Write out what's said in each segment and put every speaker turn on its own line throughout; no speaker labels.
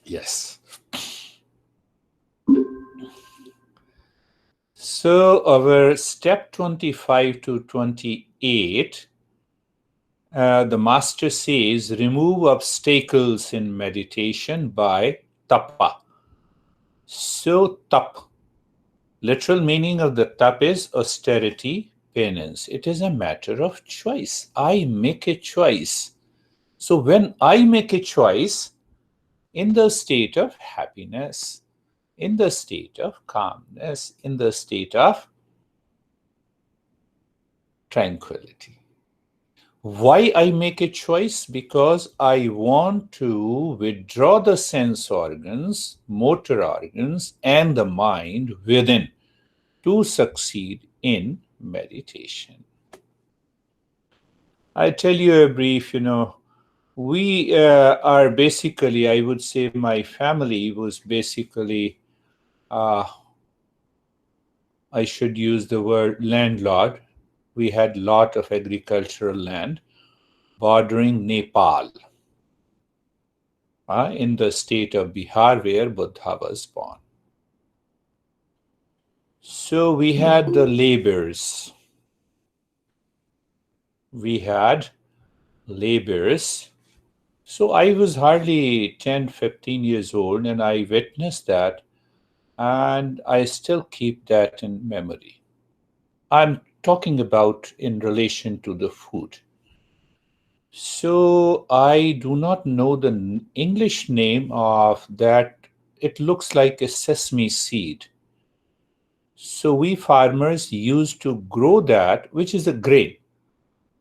Yes. So our step 25 to 28, the master says, remove obstacles in meditation by tapa. So tap, literal meaning of the tap is austerity, penance. It is a matter of choice. I make a choice. So when I make a choice in the state of happiness, in the state of calmness, in the state of tranquility. Why I make a choice? Because I want to withdraw the sense organs, motor organs, and the mind within to succeed in meditation. I tell you a brief, we are basically, I would say my family was basically, uh, I should use the word landlord. We had lot of agricultural land bordering Nepal, in the state of Bihar where Buddha was born. So we had the laborers. We had laborers. So I was hardly 10, 15 years old and I witnessed that, and I still keep that in memory. I'm talking about in relation to the food. So I do not know the English name of that. It looks like a sesame seed. So we farmers used to grow that, which is a grain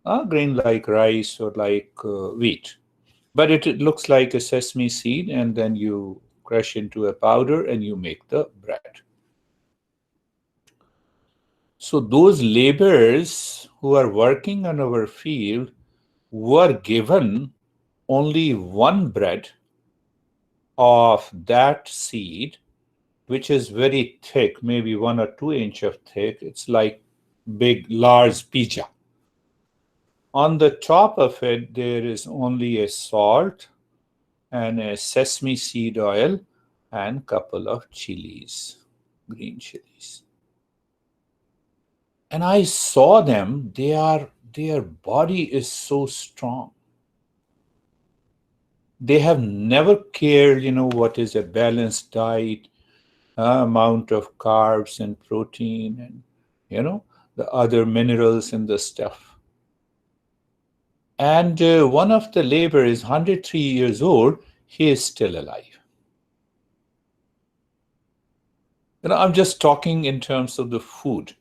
like rice or like wheat. But it looks like a sesame seed, and then you crush into a powder and you make the bread. So those laborers who are working on our field were given only one bread of that seed, which is very thick, maybe 1 or 2 inch of thick. It's like big, large pizza. On the top of it, there is only a salt and a sesame seed oil and couple of chilies, green chilies. And I saw them, their body is so strong. They have never cared, what is a balanced diet, amount of carbs and protein and, the other minerals and the stuff. And one of the laborers is 103 years old. He is still alive. I'm just talking in terms of the food.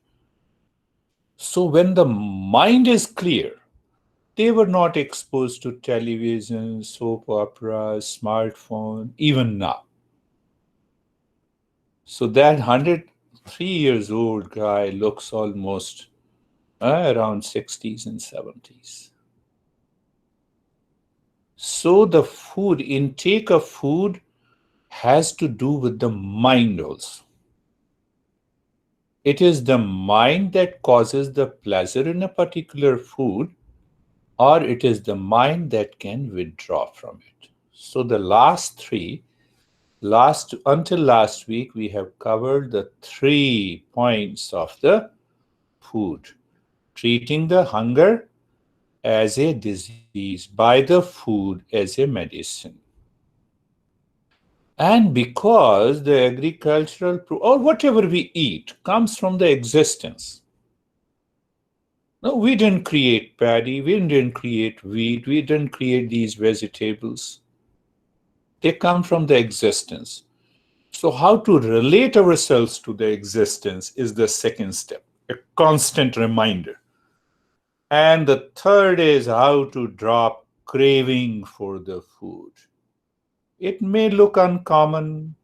So when the mind is clear, they were not exposed to television, soap operas, smartphone, even now. So that 103 years old guy looks almost around 60s and 70s. So the food, intake of food has to do with the mind also. It is the mind that causes the pleasure in a particular food, or it is the mind that can withdraw from it. So the until last week, we have covered the 3 points of the food. Treating the hunger as a disease by the food as a medicine. And because the agricultural, or whatever we eat, comes from the existence. No, we didn't create paddy, we didn't create wheat, we didn't create these vegetables. They come from the existence. So how to relate ourselves to the existence is the second step, a constant reminder. And the third is how to drop craving for the food. It may look uncommon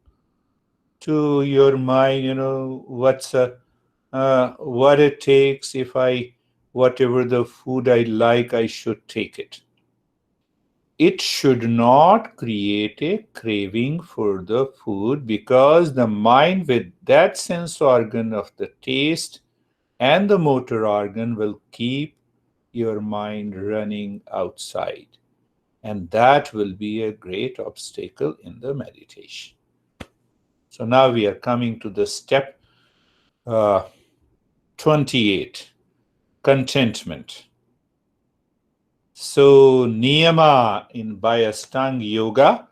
to your mind, what it takes. If whatever the food I like, I should take it. It should not create a craving for the food, because the mind with that sense organ of the taste and the motor organ will keep your mind running outside. And that will be a great obstacle in the meditation. So now we are coming to the step uh, 28, contentment. So niyama in by Ashtanga Yoga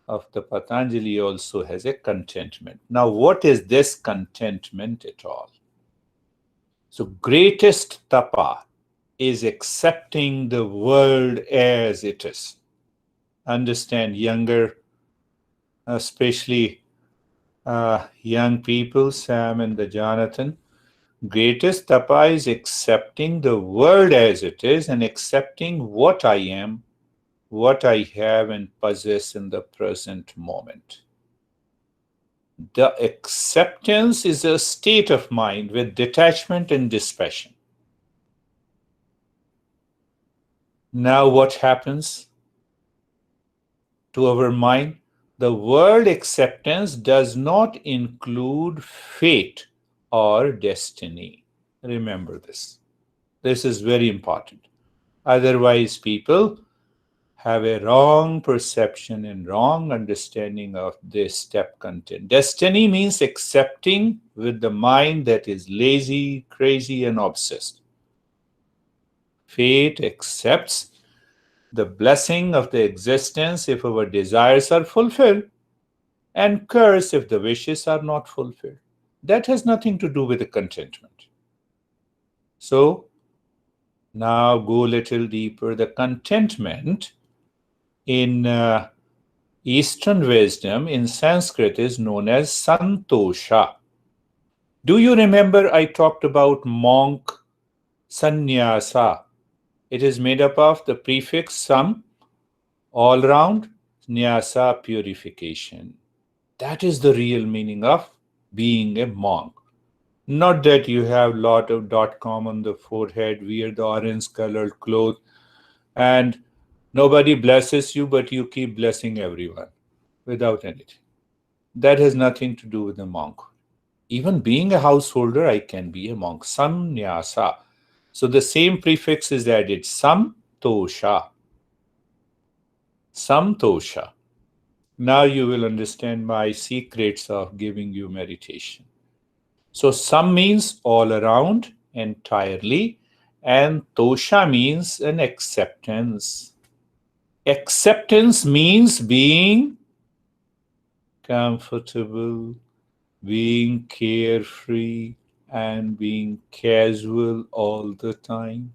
of the Patanjali also has a contentment. Now what is this contentment at all? So greatest tapa is accepting the world as it is. Understand, younger, especially young people, Sam and the Jonathan, greatest tapa is accepting the world as it is and accepting what I am, what I have and possess in the present moment. The acceptance is a state of mind with detachment and dispassion. Now, what happens to our mind? The word acceptance does not include fate or destiny. Remember this. This is very important. Otherwise, people have a wrong perception and wrong understanding of this step content. Destiny means accepting with the mind that is lazy, crazy, and obsessed. Fate accepts the blessing of the existence if our desires are fulfilled, and curse if the wishes are not fulfilled. That has nothing to do with the contentment. So, now go a little deeper. The contentment in Eastern wisdom in Sanskrit is known as santosha. Do you remember I talked about monk sannyasa? It is made up of the prefix sam, all round, nyasa, purification. That is the real meaning of being a monk. Not that you have lot of .com on the forehead, wear the orange colored clothes, and nobody blesses you, but you keep blessing everyone without anything. That has nothing to do with a monk. Even being a householder, I can be a monk. Samnyasa. So the same prefix is added. Samtosha. Samtosha. Now you will understand my secrets of giving you meditation. So sam means all around, entirely, and tosha means an acceptance. Acceptance means being comfortable, being carefree, and being casual all the time.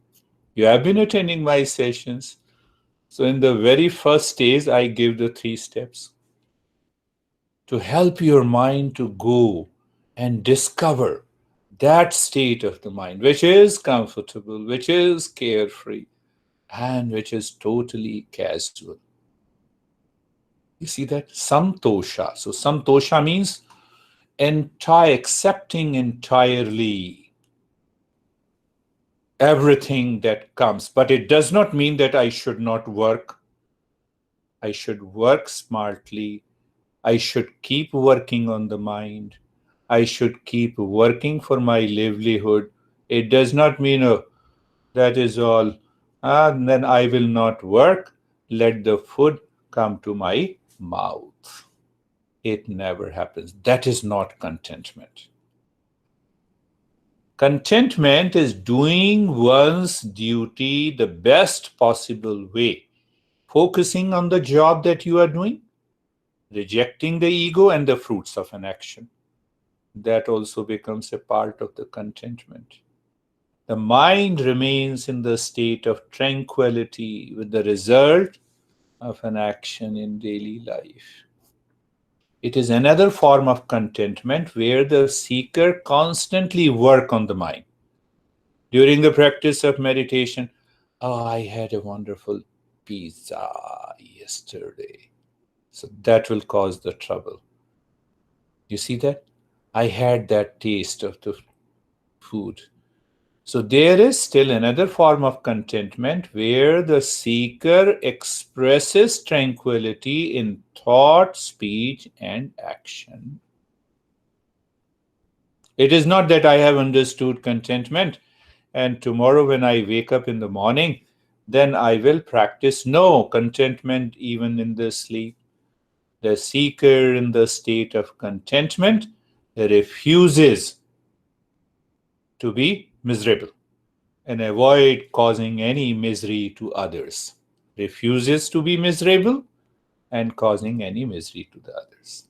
You have been attending my sessions. So, in the very first stage, I give the 3 steps to help your mind to go and discover that state of the mind, which is comfortable, which is carefree, and which is totally casual. You see that? Samtosha. So, samtosha means accepting entirely everything that comes. But it does not mean that I should not work. I should work smartly. I should keep working on the mind. I should keep working for my livelihood. It does not mean, oh, that is all. Then I will not work. Let the food come to my mouth. It never happens. That is not contentment. Contentment is doing one's duty the best possible way, focusing on the job that you are doing, rejecting the ego and the fruits of an action. That also becomes a part of the contentment. The mind remains in the state of tranquility with the result of an action in daily life. It is another form of contentment where the seeker constantly works on the mind. During the practice of meditation, oh, I had a wonderful pizza yesterday. So that will cause the trouble. You see that? I had that taste of the food. So there is still another form of contentment where the seeker expresses tranquility in thought, speech, and action. It is not that I have understood contentment and tomorrow when I wake up in the morning, I will be then I will practice no contentment even in the sleep. The seeker in the state of contentment refuses to be miserable and avoid causing any misery to others. Refuses to be miserable and causing any misery to the others.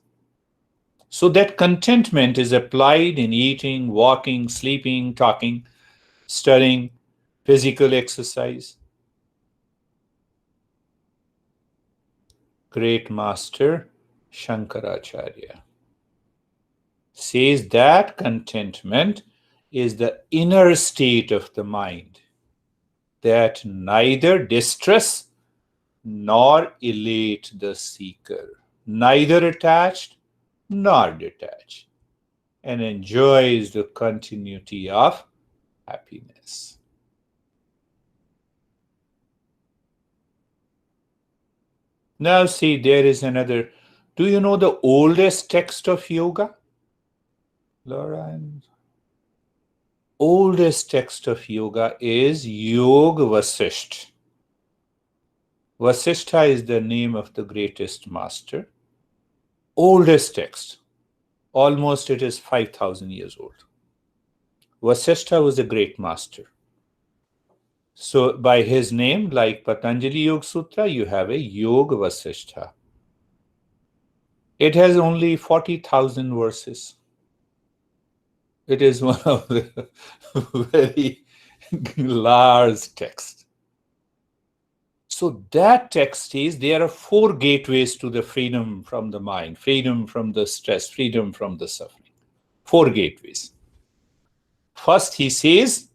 So that contentment is applied in eating, walking, sleeping, talking, studying, physical exercise. Great Master Shankaracharya says that contentment is the inner state of the mind that neither distress nor elate the seeker, neither attached nor detached, and enjoys the continuity of happiness. Now see, there is another. Do you know the oldest text of yoga? Laura? Oldest text of yoga is Yog Vasishtha. Vasishtha is the name of the greatest master. Oldest text. Almost it is 5,000 years old. Vasishtha was a great master. So by his name, like Patanjali Yoga Sutra, you have a Yoga Vasishtha. It has only 40,000 verses. It is one of the very large texts. So that text says there are 4 gateways to the freedom from the mind, freedom from the stress, freedom from the suffering. 4 gateways. First, he says,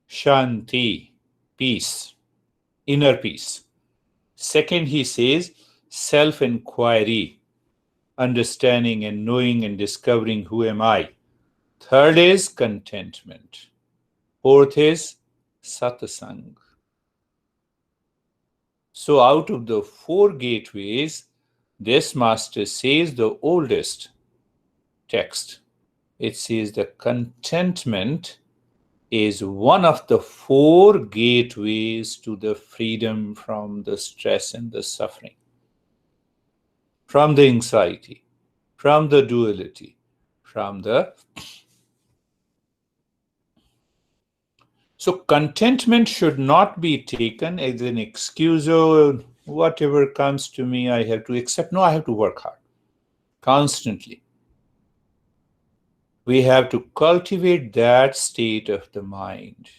Shanti, peace, inner peace. Second, he says, self-inquiry, understanding and knowing and discovering who am I. Third is contentment. Fourth is satsang. So out of the 4 gateways, this master says the oldest text. It says the contentment is one of the 4 gateways to the freedom from the stress and the suffering, from the anxiety, from the duality, from the... So contentment should not be taken as an excuse, or whatever comes to me, I have to accept. No, I have to work hard, constantly. We have to cultivate that state of the mind.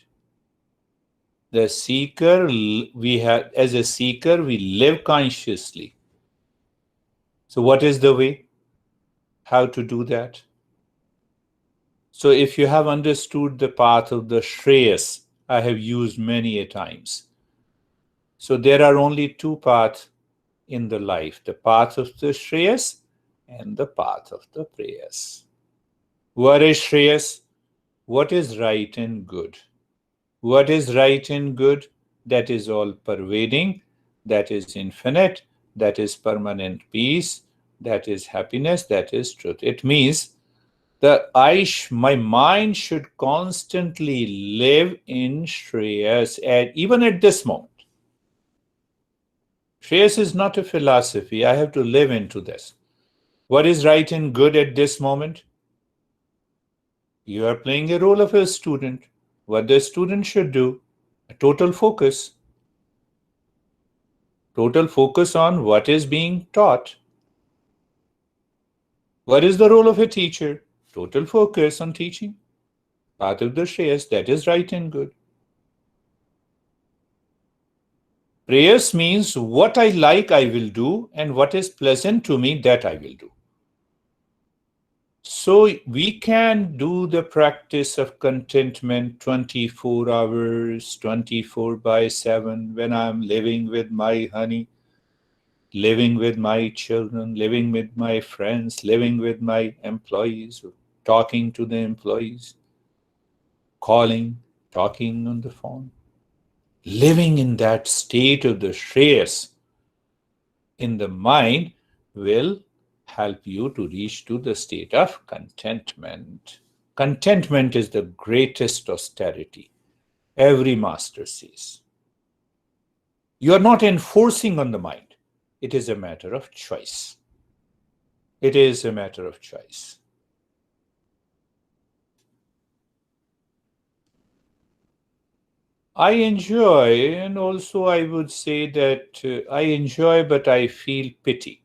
The seeker, as a seeker, we live consciously. So what is the way? How to do that? So if you have understood the path of the Shreyas, I have used many a times. So there are only 2 paths in the life, the path of the Shreyas and the path of the Preyas. What is Shreyas? What is right and good? What is right and good? That is all pervading, that is infinite, that is permanent peace, that is happiness, that is truth. It means that my mind should constantly live in Shreyas, even at this moment. Shreyas is not a philosophy. I have to live into this. What is right and good at this moment? You are playing a role of a student. What the student should do? A total focus. Total focus on what is being taught. What is the role of a teacher? Total focus on teaching. Path of the Shreyas, that is right and good. Prayers means what I like I will do, and what is pleasant to me that I will do. So we can do the practice of contentment 24 hours, 24/7, when I'm living with my honey, living with my children, living with my friends, living with my employees, talking to the employees, calling, talking on the phone. Living in that state of the Shreyas in the mind will help you to reach to the state of contentment. Contentment is the greatest austerity. Every master says. You are not enforcing on the mind. It is a matter of choice. It is a matter of choice. I enjoy, and also I would say that I enjoy, but I feel pity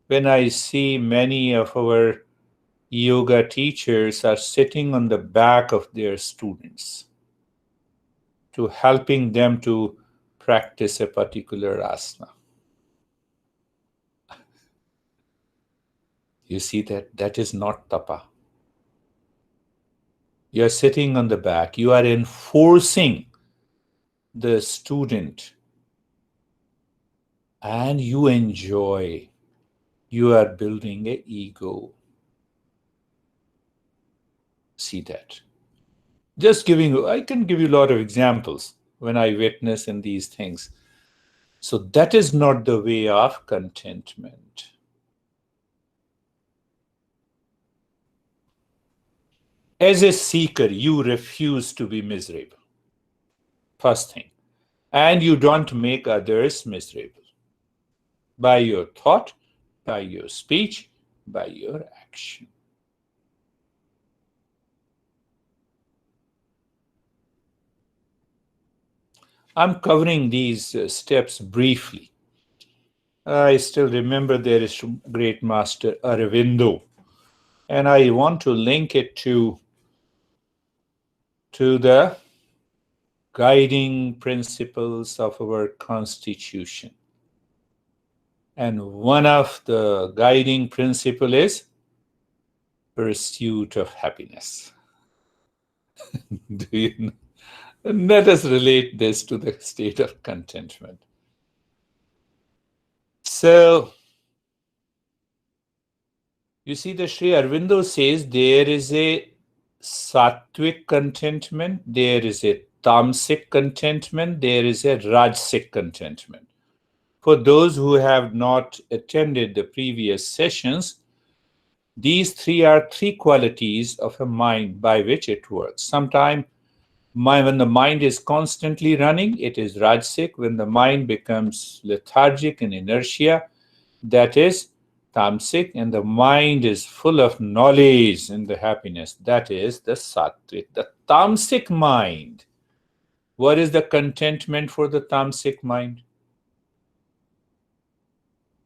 when I see many of our yoga teachers are sitting on the back of their students to helping them to practice a particular asana. You see that? That is not tapa. You are sitting on the back. You are enforcing the student and you enjoy. You are building an ego. See that? Just giving you, I can give you a lot of examples when I witness in these things. So that is not the way of contentment. As a seeker, you refuse to be miserable. First thing. And you don't make others miserable. By your thought, by your speech, by your action. I'm covering these steps briefly. I still remember there is great master Aurobindo, and I want to link it to the guiding principles of our constitution. And one of the guiding principle is pursuit of happiness. Do you know? Let us relate this to the state of contentment. So, you see, the Sri Aurobindo says there is a sattvic contentment, there is a tamasic contentment, there is a rajasic contentment. For those who have not attended the previous sessions, these three are three qualities of a mind by which it works. Sometimes when the mind is constantly running, it is rajasic. When the mind becomes lethargic and inertia, that is tamasic, and the mind is full of knowledge and the happiness, that is the sattvic. The tamasic mind, what is the contentment for the tamasic mind?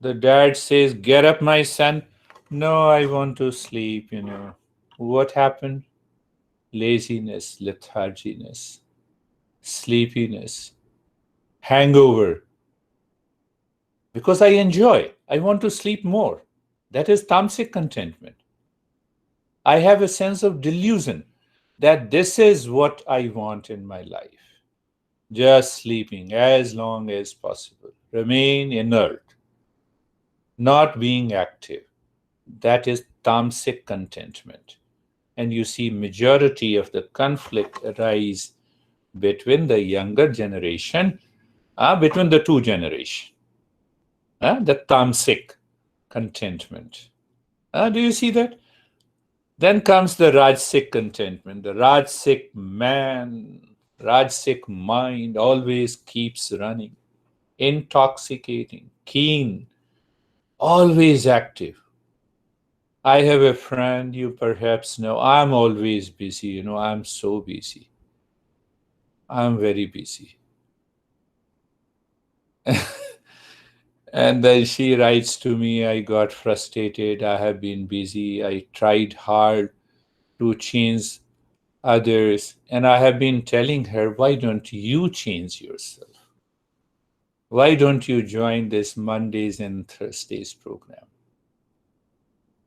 The dad says, "Get up, my son." No, I want to sleep, What happened? Laziness, letharginess, sleepiness, hangover. Because I enjoy. I want to sleep more. That is tamasic contentment. I have a sense of delusion that this is what I want in my life. Just sleeping as long as possible. Remain inert. Not being active. That is tamasic contentment. And you see majority of the conflict arise between the younger generation, between the two generations. The tamasic contentment. Do you see that? Then comes the rajasic contentment. The rajasic man, rajasic mind always keeps running, intoxicating, keen, always active. I have a friend you perhaps know. I'm always busy. I'm so busy. I'm very busy. And then she writes to me, I got frustrated. I have been busy. I tried hard to change others. And I have been telling her, why don't you change yourself? Why don't you join this Mondays and Thursdays program?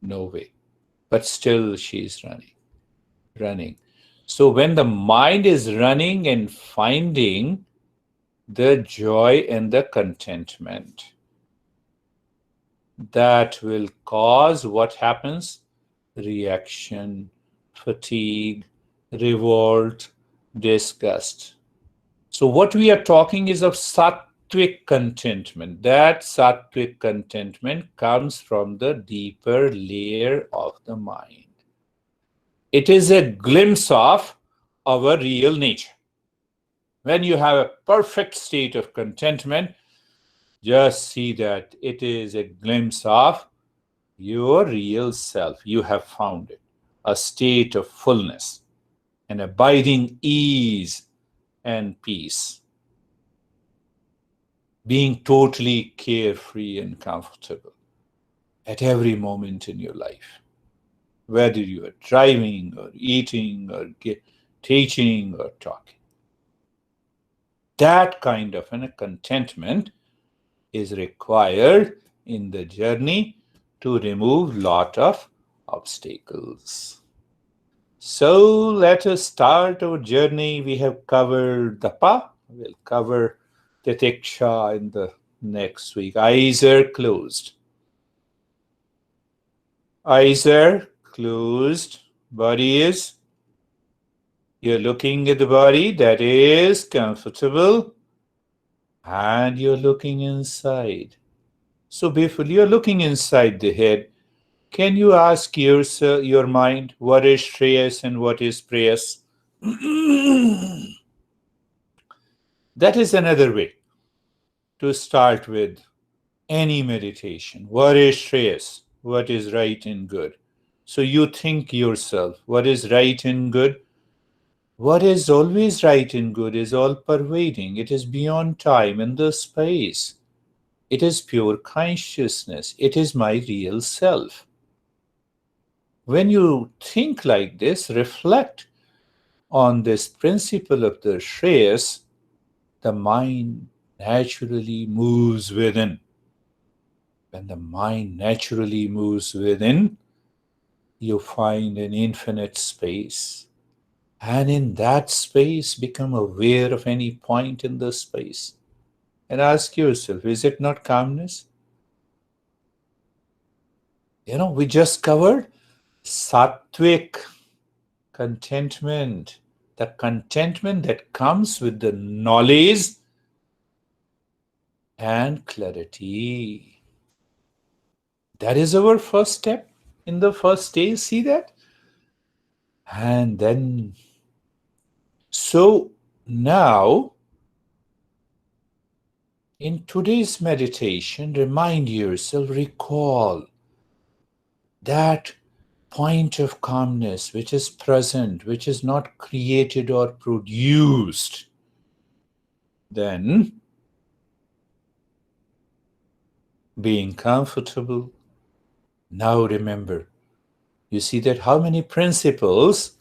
No way. But still she's running. So when the mind is running and finding the joy and the contentment, that will cause what happens? Reaction, fatigue, revolt, disgust. So what we are talking is of sattvic contentment. That sattvic contentment comes from the deeper layer of the mind. It is a glimpse of our real nature. When you have a perfect state of contentment, just see that it is a glimpse of your real self. You have found it, a state of fullness, an abiding ease and peace, being totally carefree and comfortable at every moment in your life, whether you are driving or eating or teaching or talking. That kind of a contentment is required in the journey to remove lot of obstacles. So let us start our journey. We have covered Dapa. We'll cover Titiksha in the next week. Eyes are closed. Eyes are closed. Body is, you're looking at the body that is comfortable, and you're looking inside. So beautiful. You're looking inside the head. Can you ask yourself, your mind, what is Shreyas and what is Preyas? That is another way to start with any meditation. What is Shreyas? What is right and good? So you think yourself, what is right and good? What is always right and good is all pervading. It is beyond time and the space. It is pure consciousness. It is my real self. When you think like this, reflect on this principle of the Shreyas, the mind naturally moves within. When the mind naturally moves within, you find an infinite space. And in that space, become aware of any point in the space. And ask yourself, is it not calmness? We just covered sattvic contentment, the contentment that comes with the knowledge and clarity. That is our first step in the first stage. See that? And then, so now, in today's meditation, remind yourself, recall that point of calmness which is present, which is not created or produced. Then, being comfortable. Now remember, you see that how many principles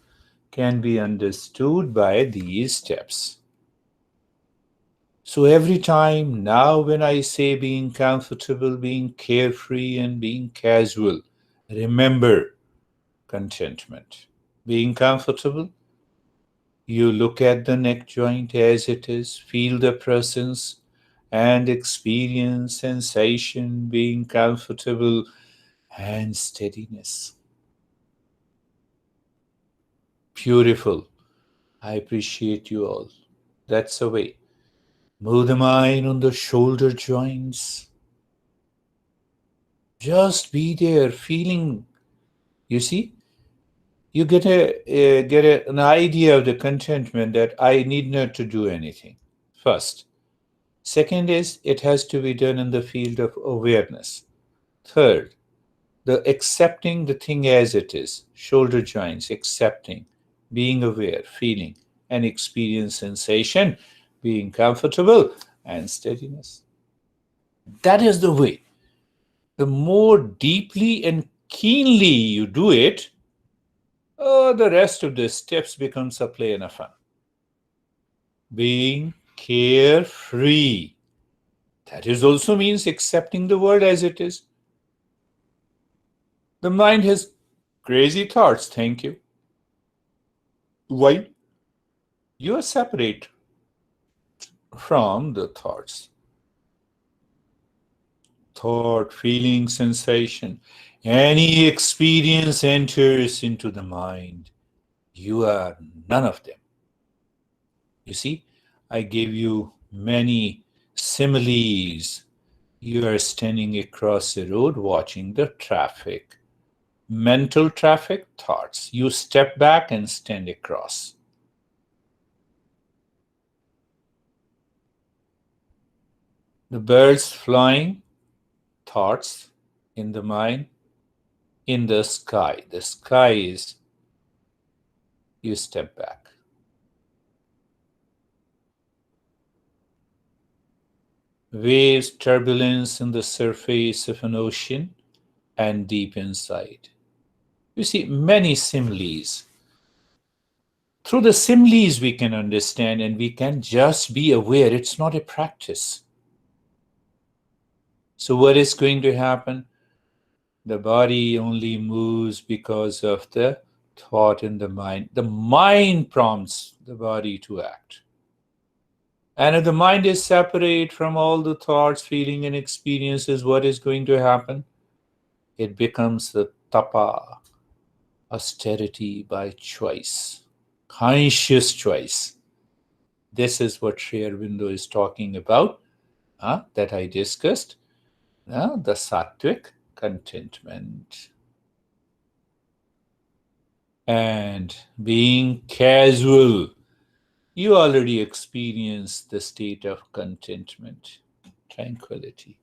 can be understood by these steps. So every time now when I say being comfortable, being carefree and being casual, remember contentment. Being comfortable, you look at the neck joint as it is, feel the presence and experience sensation, being comfortable and steadiness. Beautiful. I appreciate you all. That's the way. Move the mind on the shoulder joints. Just be there, feeling. You see, you get an idea of the contentment that I need not to do anything. First. Second is, it has to be done in the field of awareness. Third, the accepting the thing as it is, shoulder joints, accepting, being aware, feeling, and experience sensation, being comfortable, and steadiness. That is the way. The more deeply and keenly you do it, the rest of the steps becomes a play and a fun. Being carefree. That is also means accepting the world as it is. The mind has crazy thoughts, thank you. Why? You are separate from the thoughts. Thought, feeling, sensation. Any experience enters into the mind. You are none of them. You see, I gave you many similes. You are standing across the road watching the traffic. Mental traffic, thoughts. You step back and stand across. The birds flying, thoughts in the mind, in the sky. The sky is, you step back. Waves, turbulence in the surface of an ocean and deep inside. You see many similes. Through the similes we can understand and we can just be aware. It's not a practice. So what is going to happen? The body only moves because of the thought in the mind. The mind prompts the body to act. And if the mind is separate from all the thoughts, feeling, and experiences, what is going to happen? It becomes the tapa, austerity by choice, conscious choice. This is what Sri Aurobindo is talking about, that I discussed, the sattvic contentment. And being casual, you already experienced the state of contentment, tranquility.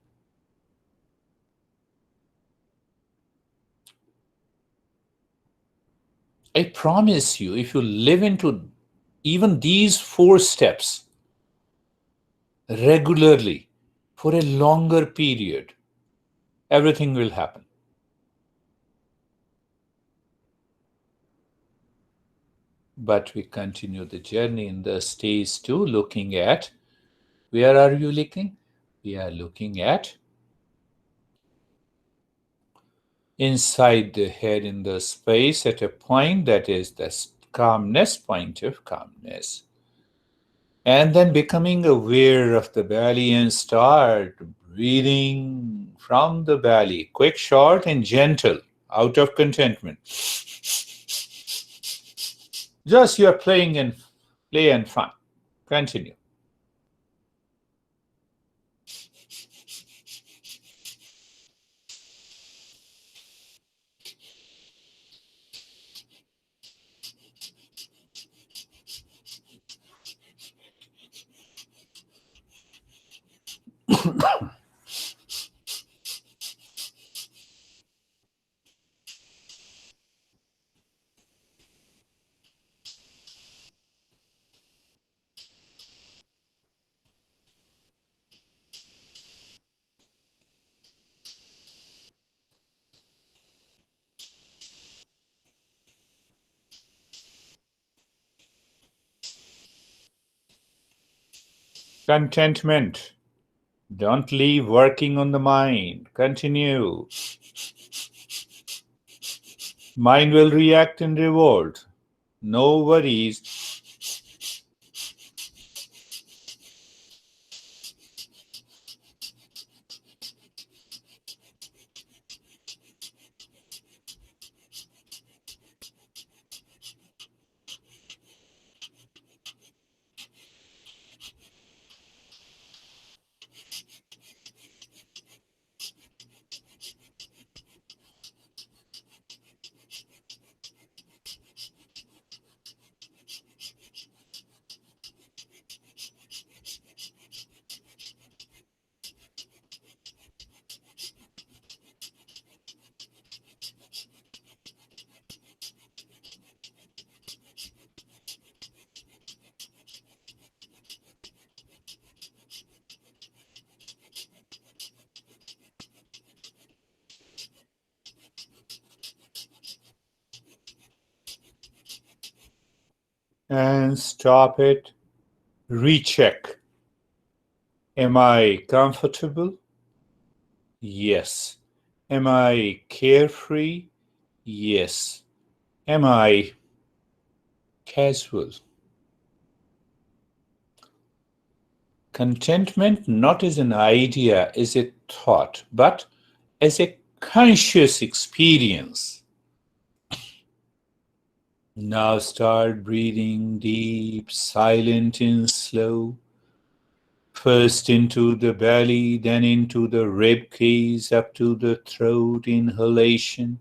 I promise you, if you live into even these 4 steps regularly for a longer period, everything will happen. But we continue the journey in the stage 2, looking at, where are you looking? We are looking at inside the head in the space at a point that is the calmness, point of calmness. And then becoming aware of the belly and start breathing from the belly, quick, short, and gentle, out of contentment. Just you are playing and play and fun. Continue. Contentment. Don't leave working on the mind. Continue. Mind will react in revolt. No worries. And stop it. Recheck. Am I comfortable? Yes. Am I carefree? Yes. Am I casual? Contentment not as an idea, as a thought, but as a conscious experience. Now start breathing deep, silent and slow. First into the belly, then into the rib cage, up to the throat, inhalation.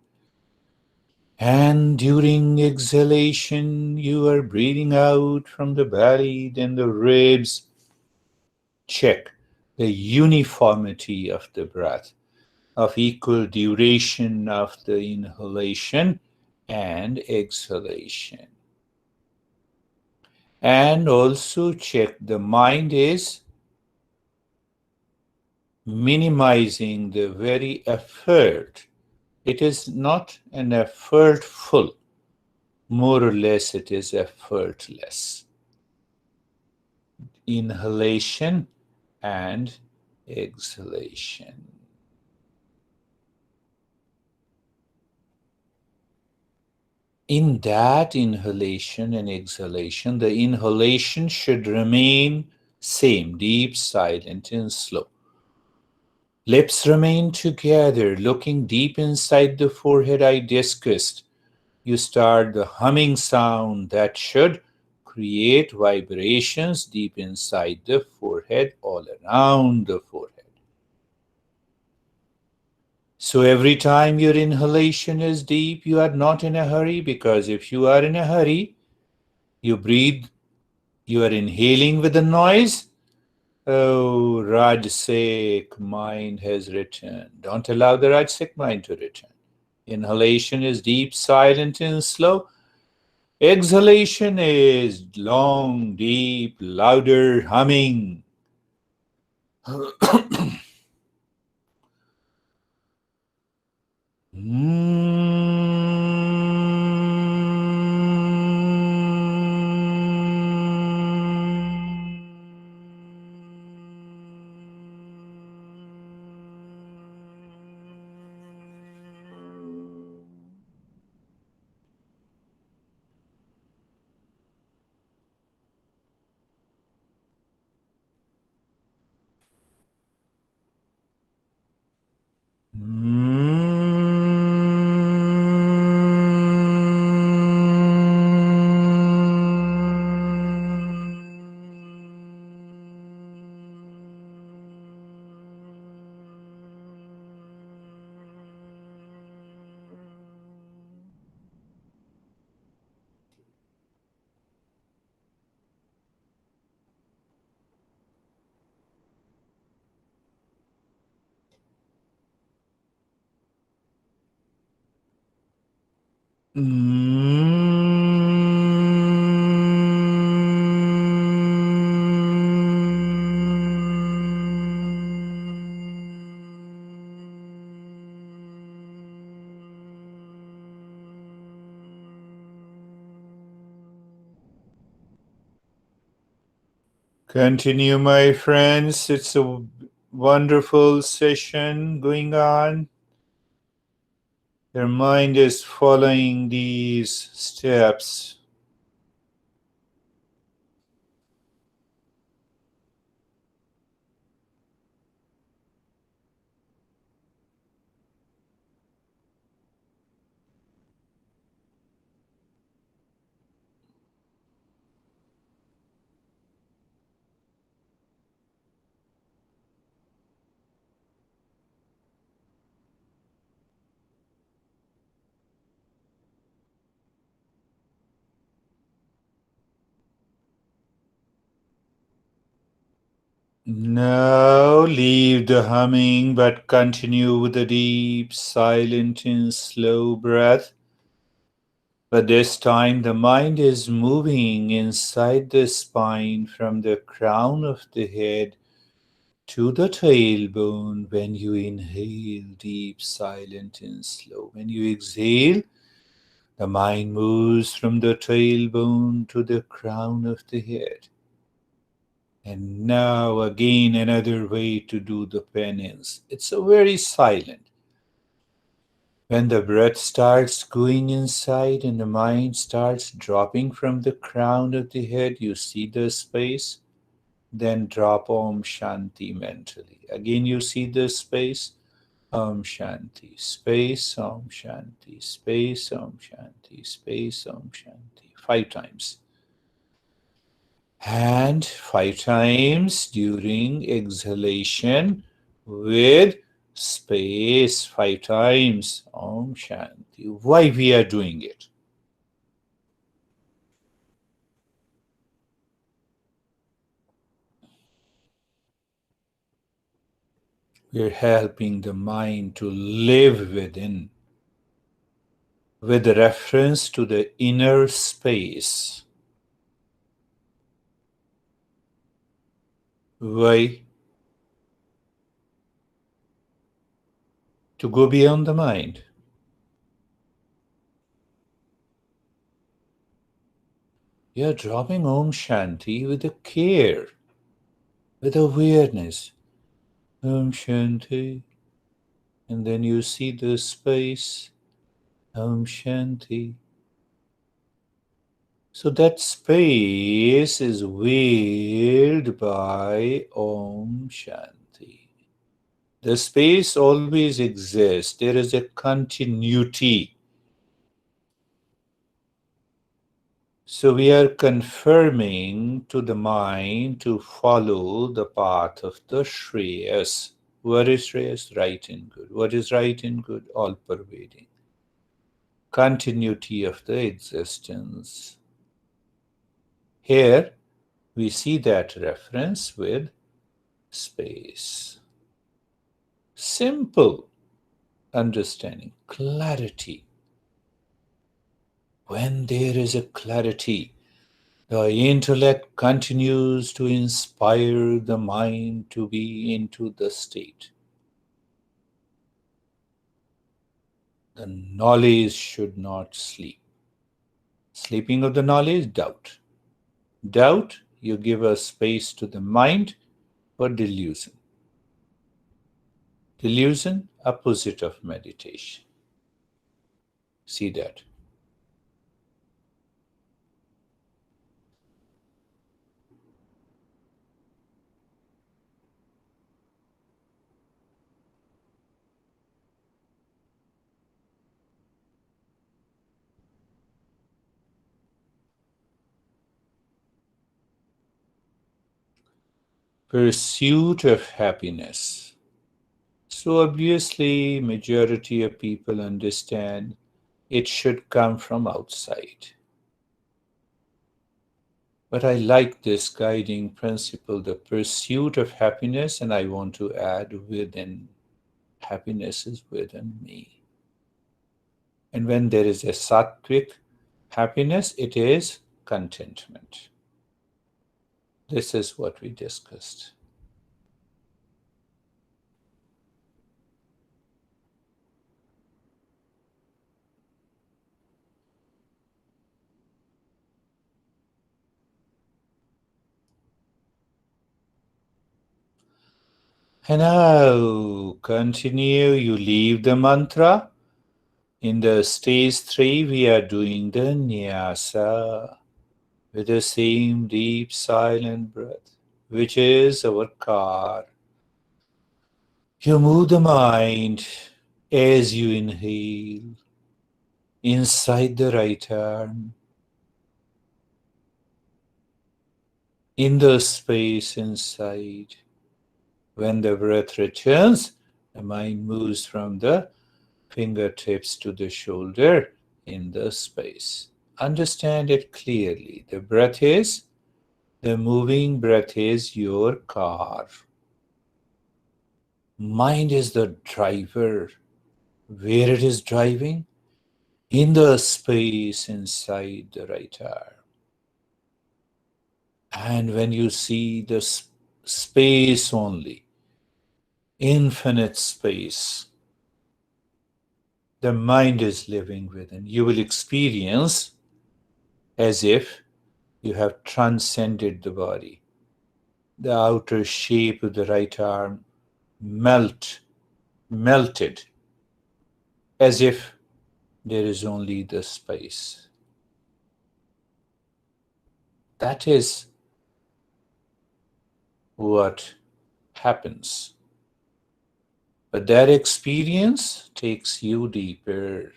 And during exhalation, you are breathing out from the belly, then the ribs. Check. the uniformity of the breath, of equal duration of the inhalation and exhalation. And also check the mind is minimizing the very effort. It is not an effortful, more or less it is effortless. Inhalation and exhalation. In that inhalation and exhalation, the inhalation should remain same, deep, silent, and slow. Lips remain together, looking deep inside the forehead I discussed. You start the humming sound that should create vibrations deep inside the forehead, all around the forehead. So every time your inhalation is deep, you are not in a hurry, because if you are in a hurry, you breathe, you are inhaling with a noise. Oh, Rajasic mind has returned. Don't allow the Rajasic mind to return. Inhalation is deep, silent, and slow. Exhalation is long, deep, louder, humming. Continue, my friends. It's a wonderful session going on. Your mind is following these steps. Now leave the humming, but continue with the deep, silent, and slow breath. But this time the mind is moving inside the spine from the crown of the head to the tailbone when you inhale, deep, silent, and slow. When you exhale, the mind moves from the tailbone to the crown of the head. And now again another way to do the penance. It's a very silent. When the breath starts going inside and the mind starts dropping from the crown of the head, you see the space, then drop Om Shanti mentally. Again you see the space, Om Shanti, space, Om Shanti, space, Om Shanti, space, Om Shanti. 5 times. And 5 times during exhalation with space. 5 times. Om Shanti. Why we are doing it? We're helping the mind to live within, with reference to the inner space. Why? To go beyond the mind. You're dropping Om Shanti with a care, with awareness. Om Shanti. And then you see the space. Om Shanti. So that space is veiled by Om Shanti. The space always exists. There is a continuity. So we are confirming to the mind to follow the path of the Shreyas. What is Shreyas? Right and good. What is right and good? All pervading. Continuity of the existence. Here we see that reference with space. Simple understanding, clarity. When there is a clarity, the intellect continues to inspire the mind to be into the state. The knowledge should not sleep. Sleeping of the knowledge, doubt. Doubt, you give a space to the mind for delusion. Delusion, opposite of meditation. See that. Pursuit of happiness. So obviously, majority of people understand it should come from outside. But I like this guiding principle, the pursuit of happiness, and I want to add within. Happiness is within me. And when there is a sattvic happiness, it is contentment. This is what we discussed. And now continue, you leave the mantra. In the stage 3, we are doing the nyasa with the same deep silent breath, which is our car. You move the mind as you inhale inside the right arm, in the space inside. When the breath returns, the mind moves from the fingertips to the shoulder in the space. Understand it clearly. The moving breath is your car. Mind is the driver. Where it is driving? In the space inside the right arm. And when you see the space only, infinite space, the mind is living within. You will experience as if you have transcended the body. The outer shape of the right arm melted, as if there is only the space. That is what happens. But that experience takes you deeper.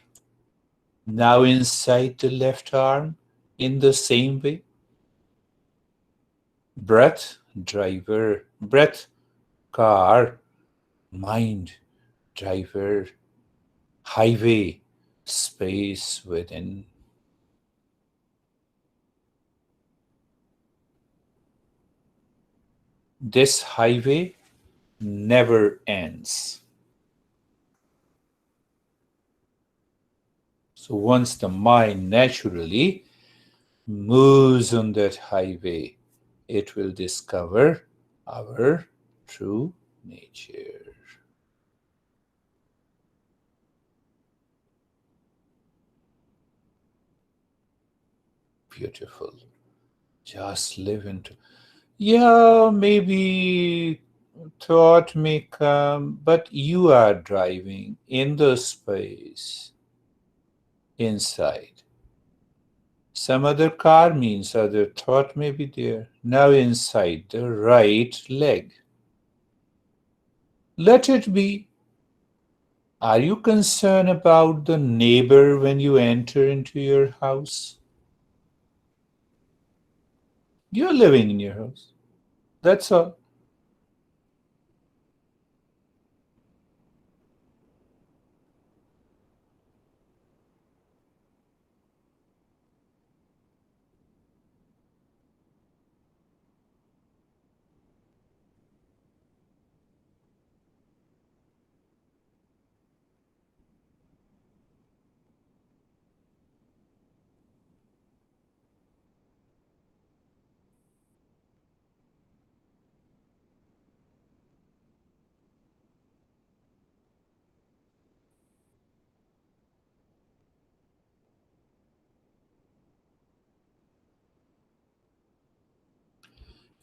Now inside the left arm, in the same way, breath, driver, breath, car, mind, driver, highway, space within. This highway never ends. So once the mind naturally moves on that highway, it will discover our true nature. Beautiful. Just live into. Yeah, maybe thought may come, but you are driving in the space inside. Some other car means other thought may be there. Now inside the right leg. Let it be. Are you concerned about the neighbor when you enter into your house? You're living in your house. That's all.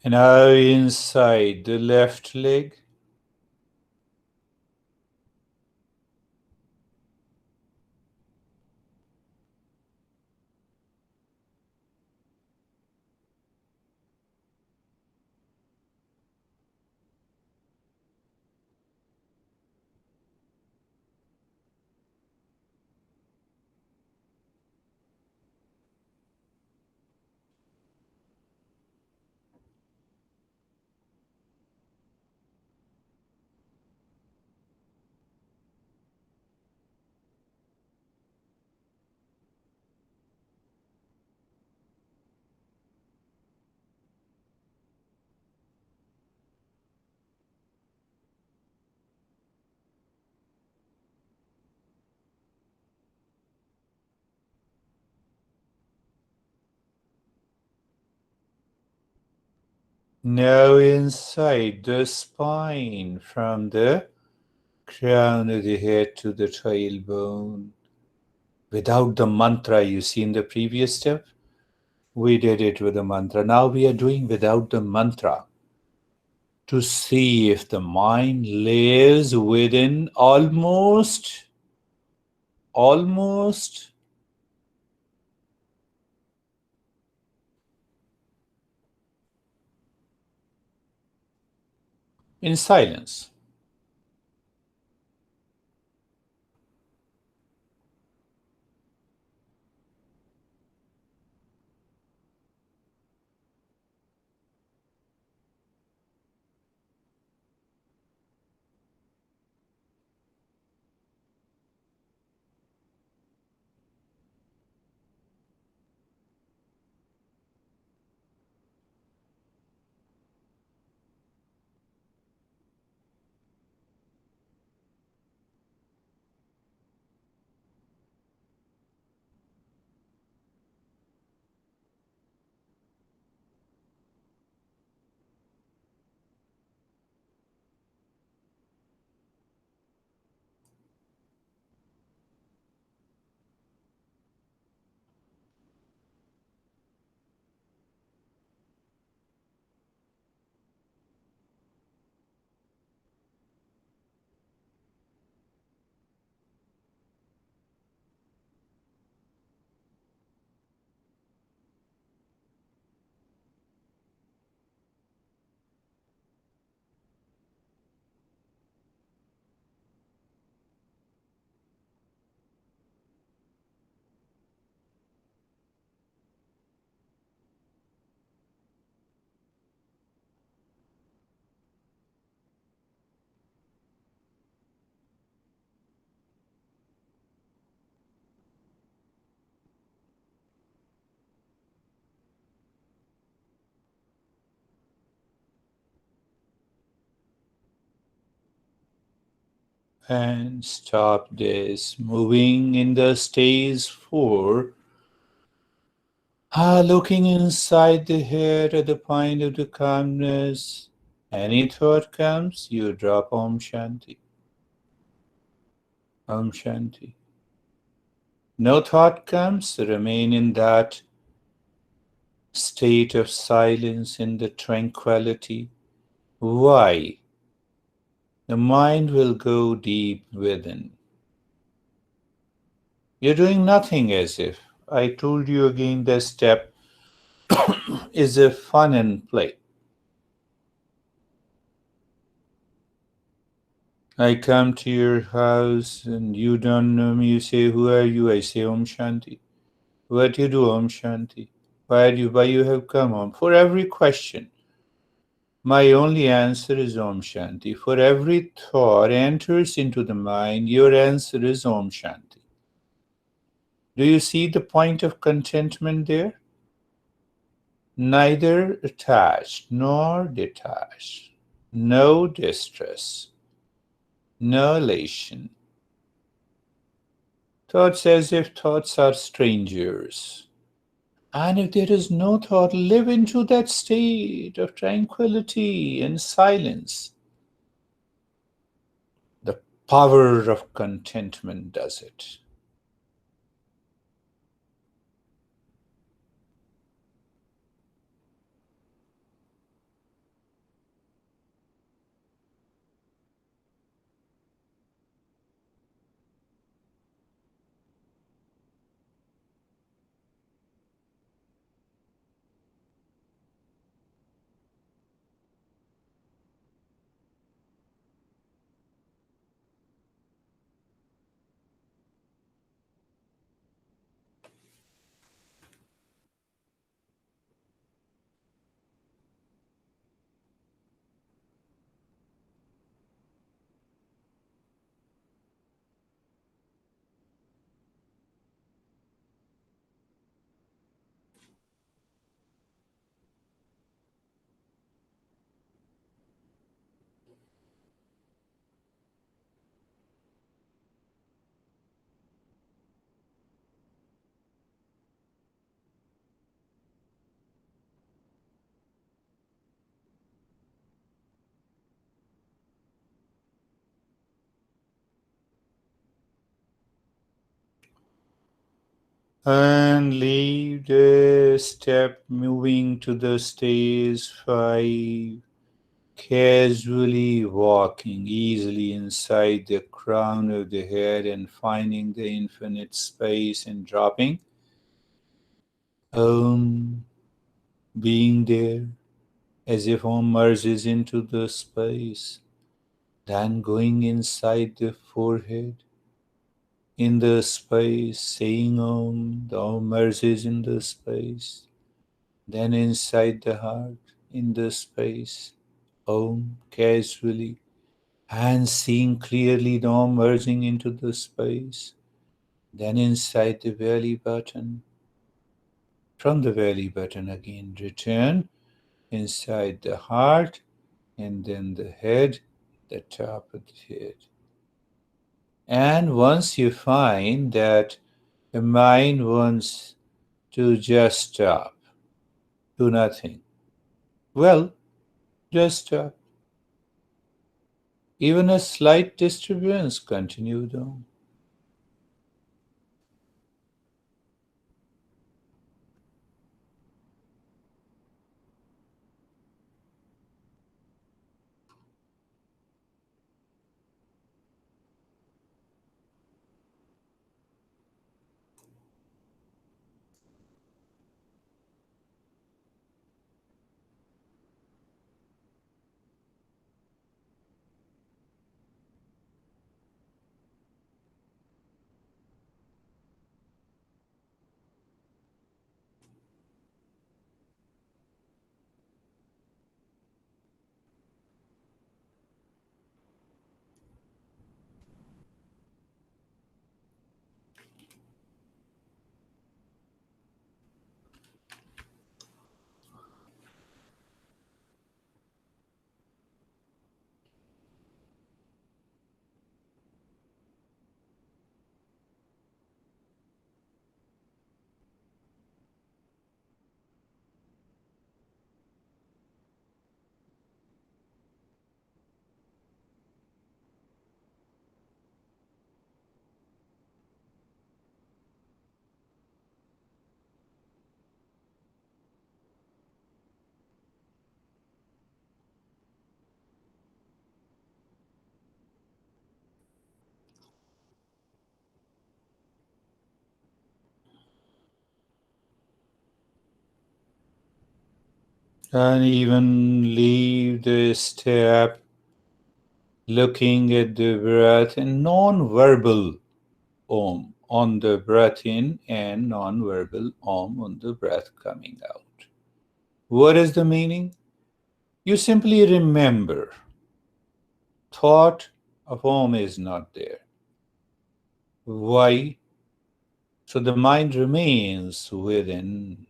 And now inside the left leg. Now inside the spine from the crown of the head to the tailbone. Without the mantra, you see in the previous step, we did it with the mantra. Now we are doing without the mantra to see if the mind lives within almost in silence. And stop this. Moving in the stage 4. Looking inside the head at the point of the calmness. Any thought comes, you drop Om Shanti. Om Shanti. No thought comes, remain in that state of silence, in the tranquility. Why? The mind will go deep within. You're doing nothing as if. I told you again, the step is a fun and play. I come to your house and you don't know me. You say, who are you? I say, Om Shanti. What do you do, Om Shanti? Why you have come home? For every question, my only answer is Om Shanti. For every thought enters into the mind, your answer is Om Shanti. Do you see the point of contentment there? Neither attached nor detached. No distress. No elation. Thoughts as if thoughts are strangers. And if there is no thought, live into that state of tranquility and silence. The power of contentment does it. And leave the step, moving to the stage 5. Casually walking easily inside the crown of the head and finding the infinite space and dropping. Om, being there as if Om merges into the space. Then going inside the forehead, in the space, saying Om, the Om merges in the space. Then inside the heart, in the space, Om, casually, and seeing clearly the Om merging into the space. Then inside the belly button, from the belly button again, return inside the heart, and then the head, the top of the head. And once you find that the mind wants to just stop, do nothing, well, just stop. Even a slight disturbance, continue on. And even leave the step looking at the breath and non-verbal om on the breath in and non-verbal om on the breath coming out. What is the meaning? You simply remember. Thought of om is not there. Why? So the mind remains within.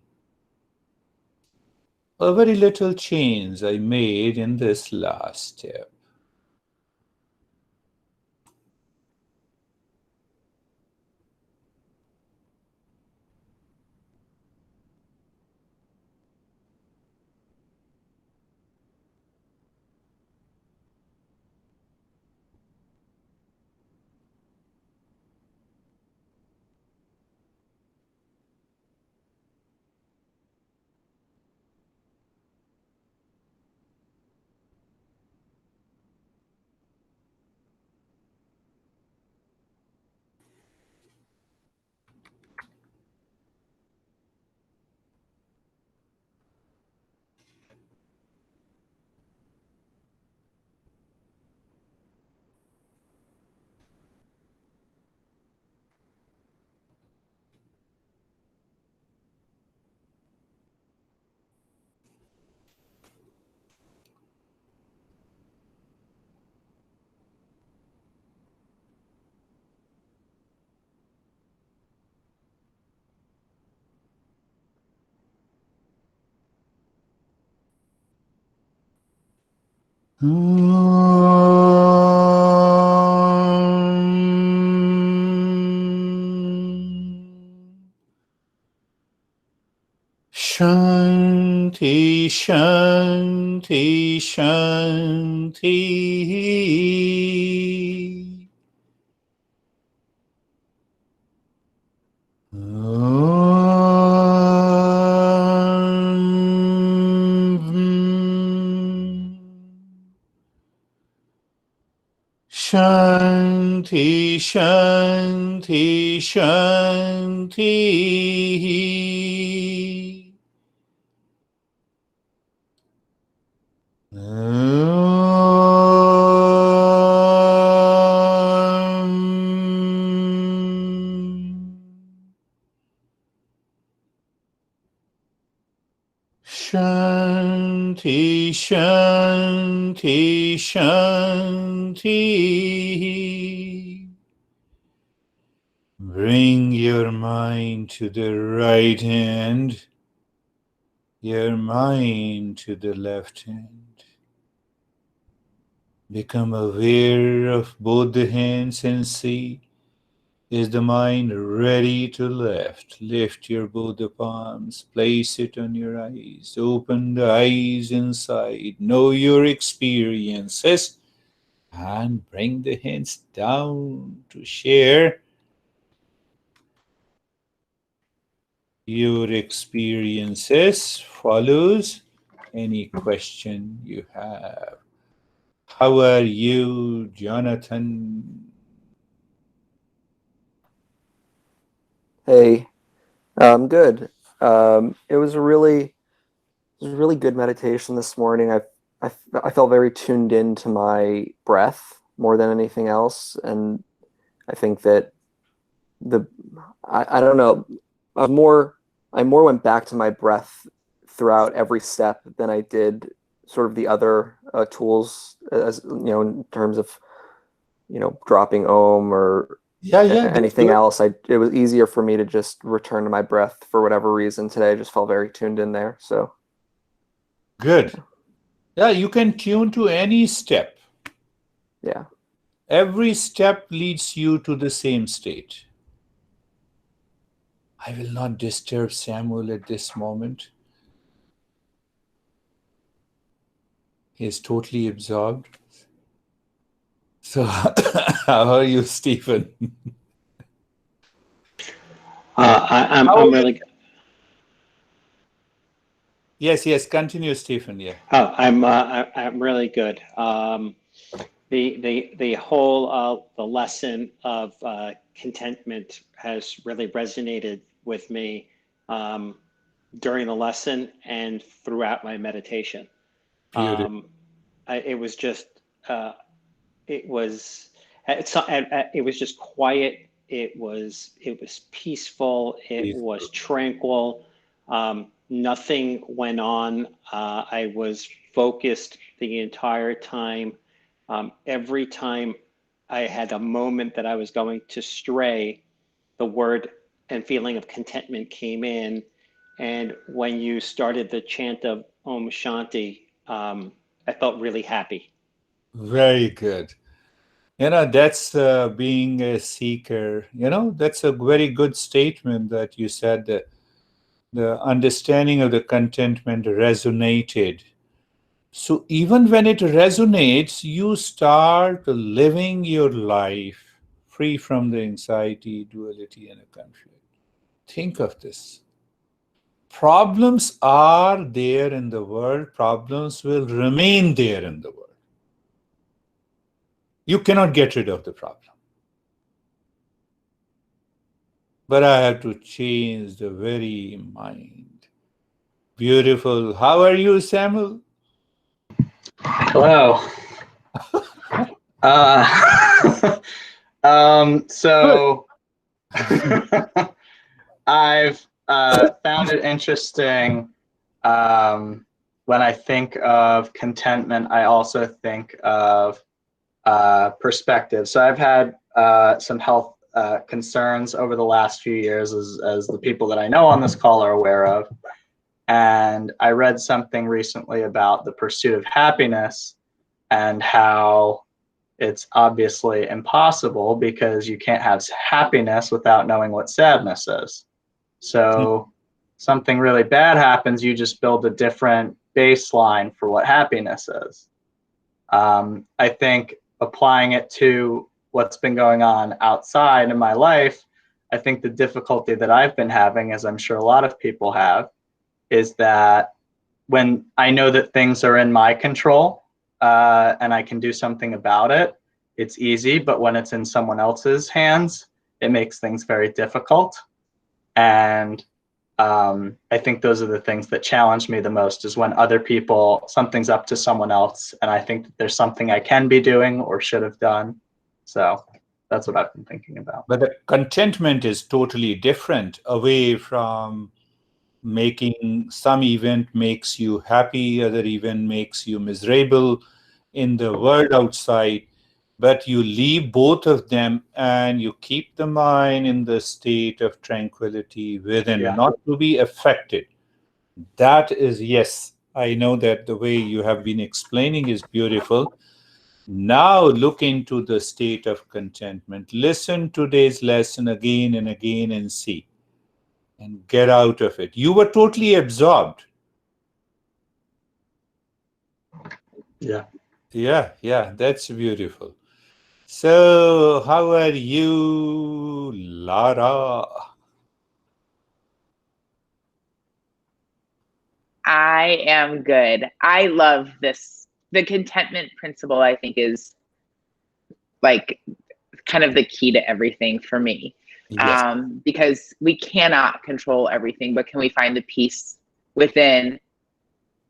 A very little change I made in this last step. Shanti, Shanti, Shanti. Shanti, Shanti, Shanti. Shanti, Shanti, Shanti. Bring your mind to the right hand, your mind to the left hand. Become aware of both the hands and see, is the mind ready to lift? Lift your both the palms, place it on your eyes, open the eyes inside, know your experiences, and bring the hands down to share your experiences. Follows any question you have. How are you, Jonathan?
Hey, good. It was a really good meditation this morning. I felt very tuned into my breath more than anything else, and I think that the I don't know. I more went back to my breath throughout every step than I did sort of the other tools, as in terms of dropping ohm or
Yeah, yeah, that's
anything
good.
else. It was easier for me to just return to my breath for whatever reason today. I just felt very tuned in there. So
Good. Yeah, you can tune to any step.
yeah.
Every step leads you to the same state. I will not disturb Samuel at this moment. He is totally absorbed. So, how are you, Stephen? How are
I'm
you?
really
Yes, yes, continue, Stephen. Yeah.
I'm really good. The whole the lesson of contentment has really resonated with me. during the lesson and throughout my meditation.
Beautiful.
It was just, it was just quiet. It was peaceful. It was tranquil. Nothing went on. I was focused the entire time. Every time I had a moment that I was going to stray, the word and feeling of contentment came in. And when you started the chant of Om Shanti, I felt really happy.
Very good. That's being a seeker. That's a very good statement that you said that the understanding of the contentment resonated. So even when it resonates, you start living your life free from the anxiety, duality, and a conflict. Think of this. Problems are there in the world. Problems will remain there in the world. You cannot get rid of the problem. But I have to change the very mind. Beautiful. How are you, Samuel?
Hello. So I've found it interesting. When I think of contentment, I also think of perspective. So I've had some health concerns over the last few years, as the people that I know on this call are aware of. And I read something recently about the pursuit of happiness and how it's obviously impossible because you can't have happiness without knowing what sadness is. So something really bad happens, you just build a different baseline for what happiness is. I think applying it to what's been going on outside in my life, I think the difficulty that I've been having, as I'm sure a lot of people have, is that when I know that things are in my control and I can do something about it, it's easy. But when it's in someone else's hands, it makes things very difficult. And I think those are the things that challenge me the most, is when other people, something's up to someone else, and I think that there's something I can be doing or should have done. So that's what I've been thinking about.
But the contentment is totally different, away from making some event makes you happy, other event makes you miserable in the world outside. But you leave both of them and you keep the mind in the state of tranquility within, not to be affected. That is, yes, I know that the way you have been explaining is beautiful. Now look into the state of contentment. Listen to today's lesson again and again and see. And get out of it. You were totally absorbed.
Yeah.
Yeah, that's beautiful. So, how are you, Lara?
I am good. I love this. The contentment principle, I think, is like kind of the key to everything for me.
Yes.
Because we cannot control everything, but can we find the peace within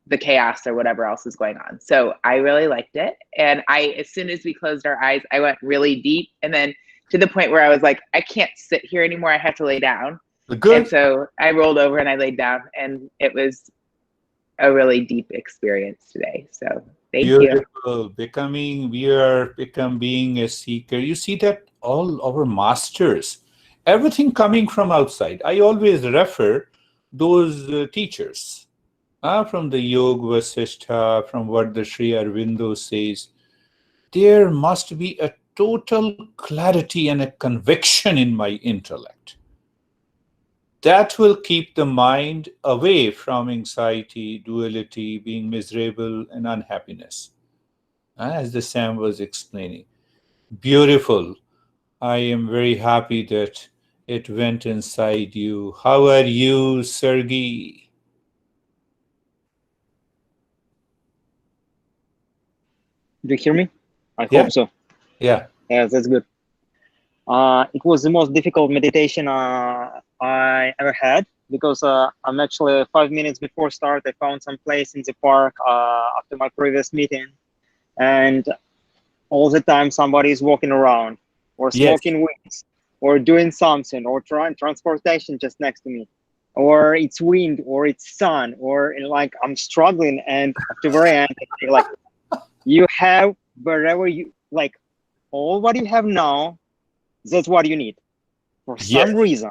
the chaos or whatever else is going on? So I really liked it. And as soon as we closed our eyes, I went really deep. And then to the point where I was like, I can't sit here anymore. I have to lay down.
Good.
And so I rolled over and I laid down, and it was a really deep experience today. So thank you.
Being a seeker. You see that all our masters, everything coming from outside. I always refer those teachers from the Yoga Vasishtha, from what the Sri Aurobindo says. There must be a total clarity and a conviction in my intellect. That will keep the mind away from anxiety, duality, being miserable, and unhappiness, as the Sam was explaining. Beautiful. I am very happy that it went inside you. How are you, Sergey?
Do you hear me? I
Yeah.
hope so.
Yeah.
Yeah, that's good. It was the most difficult meditation I ever had. because I'm actually 5 minutes before start. I found some place in the park after my previous meeting, and all the time somebody is walking around or
Yes.
smoking weeds or doing something or trying transportation just next to me, or it's wind or it's sun, or like I'm struggling, and at the very end like you have wherever you like all what you have now, that's what you need. For
Yes.
some reason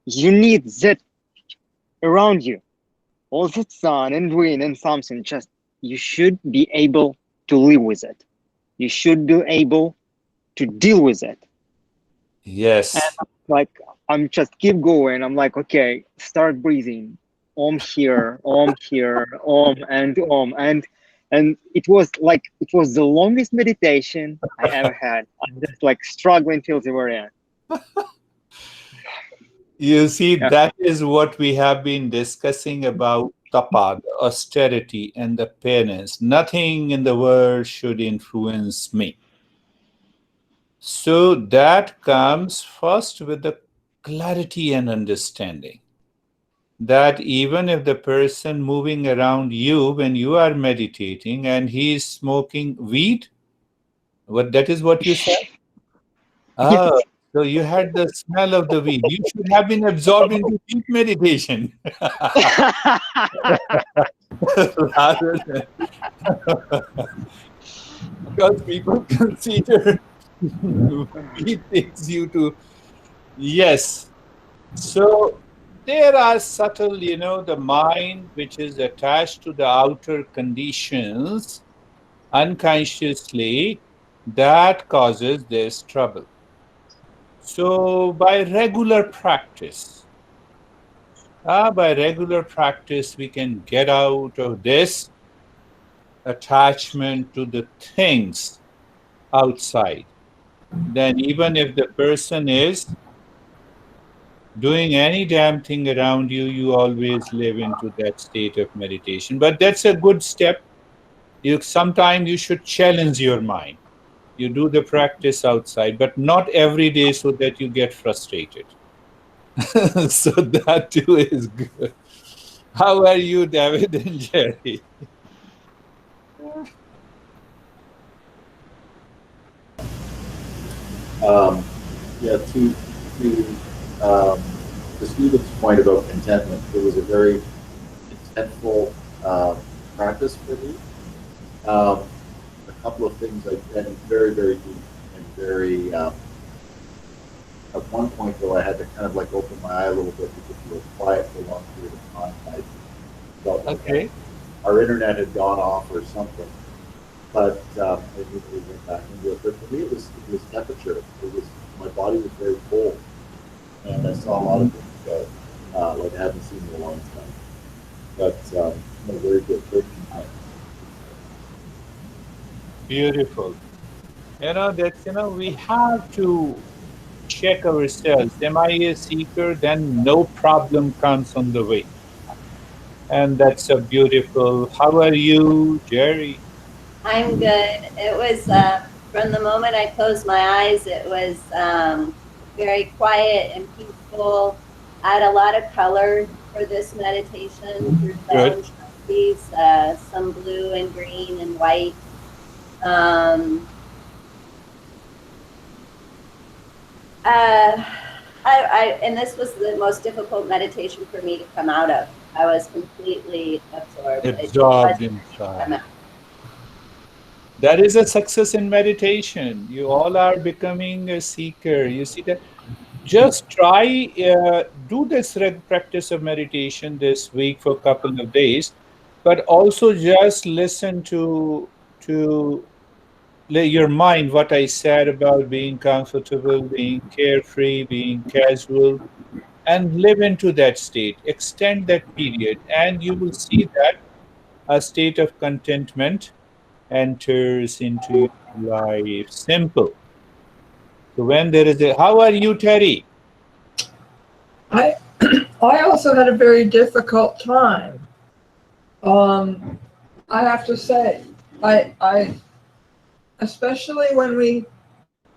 you need that around you, all that sun and wind and something. Just you should be able to live with it, you should be able to deal with it. And
Yes.
like I'm just keep going. I'm like, okay, start breathing. Here, and it was like it was the longest meditation I ever had. I'm just like struggling till the very end.
You see,
Yeah.
that is what we have been discussing about tapa, the austerity and the penance. Nothing in the world should influence me. So that comes first with the clarity and understanding that even if the person moving around you when you are meditating and he is smoking weed, that is what you said?
Yes.
Oh, so you had the smell of the weed. You should have been absorbed into deep meditation. Rather than because people consider weed takes you to yes. So there are subtle, the mind which is attached to the outer conditions unconsciously that causes this trouble. So by regular practice, we can get out of this attachment to the things outside. Then even if the person is doing any damn thing around you, you always live into that state of meditation. But that's a good step. Sometimes you should challenge your mind. You do the practice outside, but not every day so that you get frustrated. So that too is good. How are you, David and Jerry?
Yeah, um, to Stephen's point about contentment, it was a very intentful practice for me. A couple of things, and very, very deep and very. At one point, though, I had to kind of like open my eye a little bit because we were quiet for a long period of time. I felt like
Okay.
our internet had gone off or something. But I immediately went back into it. But for me, it was temperature. My body was very cold, and I saw a lot of things like I haven't seen in a long time. But very good, very content.
Beautiful. We have to check ourselves. Am I a seeker? Then no problem comes on the way. And that's a beautiful. How are you, Jerry?
I'm good. It was from the moment I closed my eyes, it was very quiet and peaceful. I had a lot of color for this meditation through Challenge-50, some blue and green and white. And this was the most difficult meditation for me to come out of. I was completely absorbed.
Absorbed inside. That is a success in meditation. You all are becoming a seeker. You see that? Just try, do this practice of meditation this week for a couple of days, but also just listen to your mind, what I said about being comfortable, being carefree, being casual, and live into that state. Extend that period, and you will see that a state of contentment enters into your life. Simple. So when there is how are you, Terry?
I also had a very difficult time. I have to say, I especially when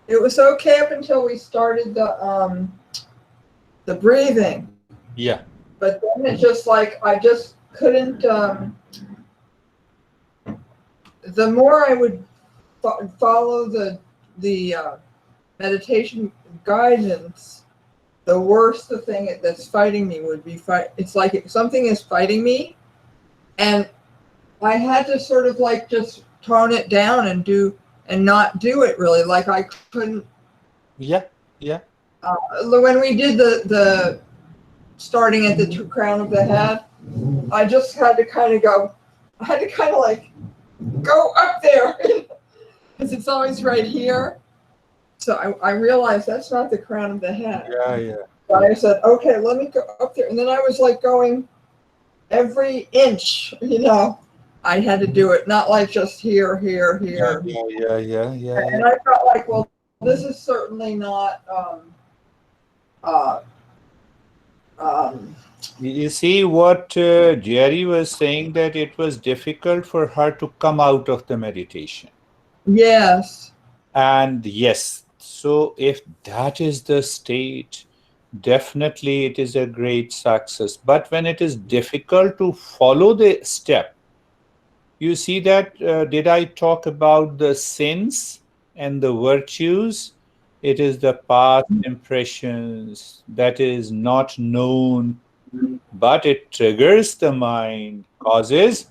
it was okay up until we started the breathing.
Yeah.
but then it just like I just couldn't. The more I would follow the meditation guidance, the worse the thing that's fighting me would be fight. It's like something is fighting me, and I had to sort of like just tone it down and not do it really. Like I couldn't.
Yeah.
When we did the starting at the crown of the head, I just had to kind of go. I had to kind of like go up there because it's always right here. So I realized that's not the crown of the head.
Yeah.
So I said, okay, let me go up there. And then I was like going every inch, I had to do it, not like just here.
Yeah.
And I felt like, well, this is certainly not,
You see what Jerry was saying, that it was difficult for her to come out of the meditation.
yes.
And yes, so if that is the state, definitely it is a great success. But when it is difficult to follow the step, you see that, did I talk about the sins and the virtues? It is the past impressions that is not known, but it triggers the mind, causes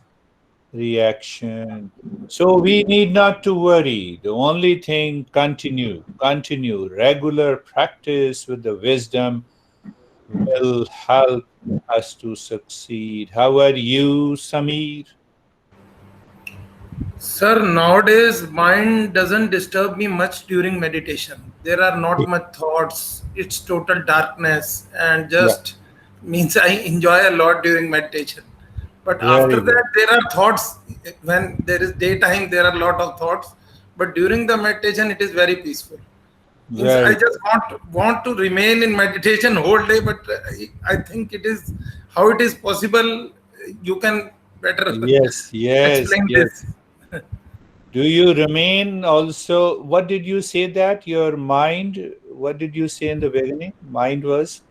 reaction. So we need not to worry. The only thing, continue. Regular practice with the wisdom will help us to succeed. How are you, Samir?
Sir, nowadays mind doesn't disturb me much during meditation. There are not much thoughts. It's total darkness and
Yeah.
just means I enjoy a lot during meditation. But
Very
after
good.
that, there are thoughts. When there is daytime, there are a lot of thoughts. But during the meditation, it is very peaceful. Means I
Very
just want to remain in meditation whole day. But I think it is how it is possible. You can better
Yes.
explain this.
Do you remain also? What did you say that your mind? What did you say in the beginning? Mind was?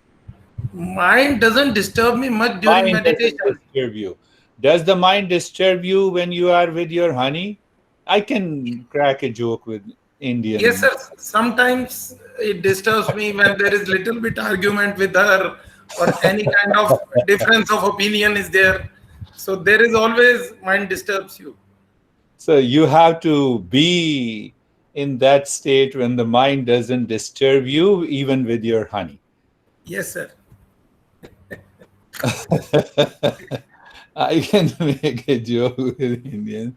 Mind doesn't disturb me much during
Mind doesn't
meditation.
disturb you. Does the mind disturb you when you are with your honey? I can crack a joke with
Yes,
Indian.
sir. Sometimes it disturbs me when there is little bit argument with her or any kind of difference of opinion is there. So there is always mind disturbs you.
So you have to be in that state when the mind doesn't disturb you, even with your honey.
Yes, sir.
I can make a joke with Indians.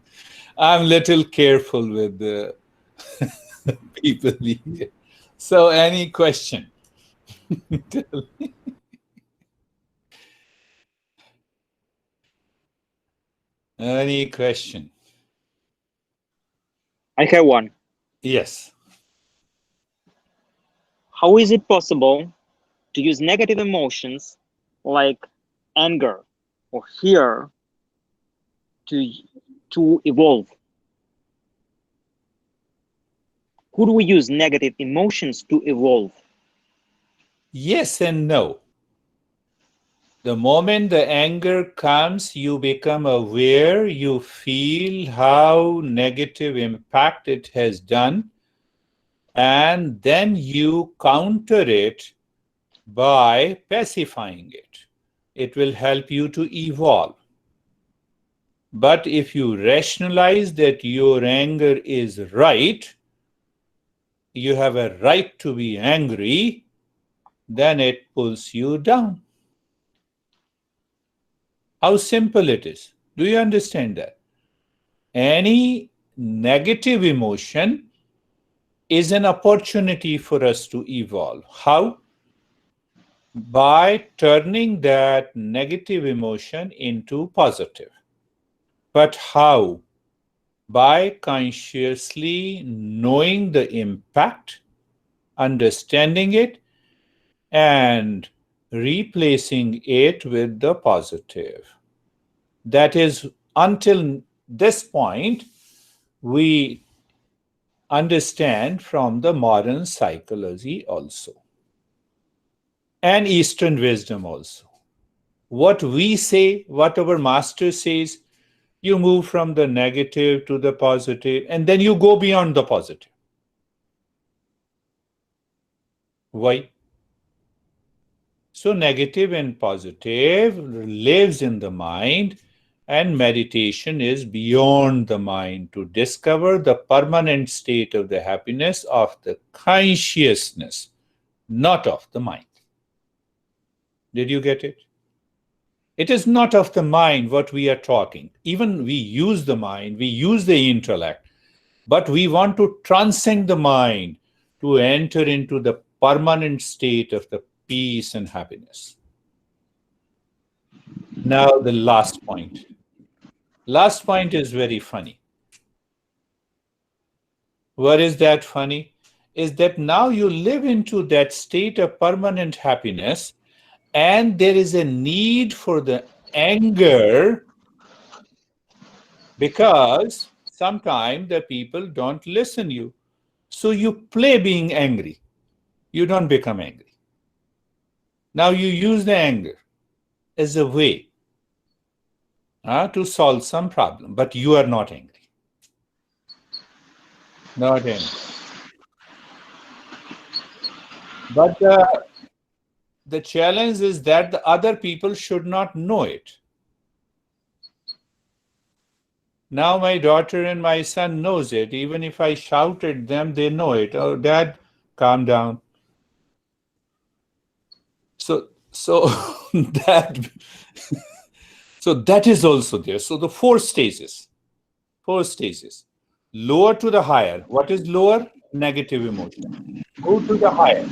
I'm little careful with the people here. So, any question? Any question?
I have one.
Yes.
How is it possible to use negative emotions like anger or fear to evolve? Could we use negative emotions to evolve?
Yes and no. The moment the anger comes, you become aware, you feel how negative impact it has done, and then you counter it by pacifying it. It will help you to evolve. But if you rationalize that your anger is right, you have a right to be angry, then it pulls you down. How simple it is. Do you understand that? Any negative emotion is an opportunity for us to evolve. How? By turning that negative emotion into positive. But how? By consciously knowing the impact, understanding it, and replacing it with the positive. That is, until this point, we understand from the modern psychology also, and Eastern wisdom also. What we say, what our master says, you move from the negative to the positive, and then you go beyond the positive. Why? So negative and positive lives in the mind, and meditation is beyond the mind to discover the permanent state of the happiness of the consciousness, not of the mind. Did you get it? It is not of the mind what we are talking. Even we use the mind, we use the intellect, but we want to transcend the mind to enter into the permanent state of the peace and happiness. Now the last point. Last point is very funny. What is that funny? Is that now you live into that state of permanent happiness, and there is a need for the anger because sometimes the people don't listen you. So you play being angry. You don't become angry. Now you use the anger as a way to solve some problem, but you are not angry. Not angry. But the challenge is that the other people should not know it. Now my daughter and my son knows it. Even if I shout at them, they know it. Oh, Dad, calm down. So that so that is also there. So the four stages. Lower to the higher. What is lower? Negative emotion. Go to the higher.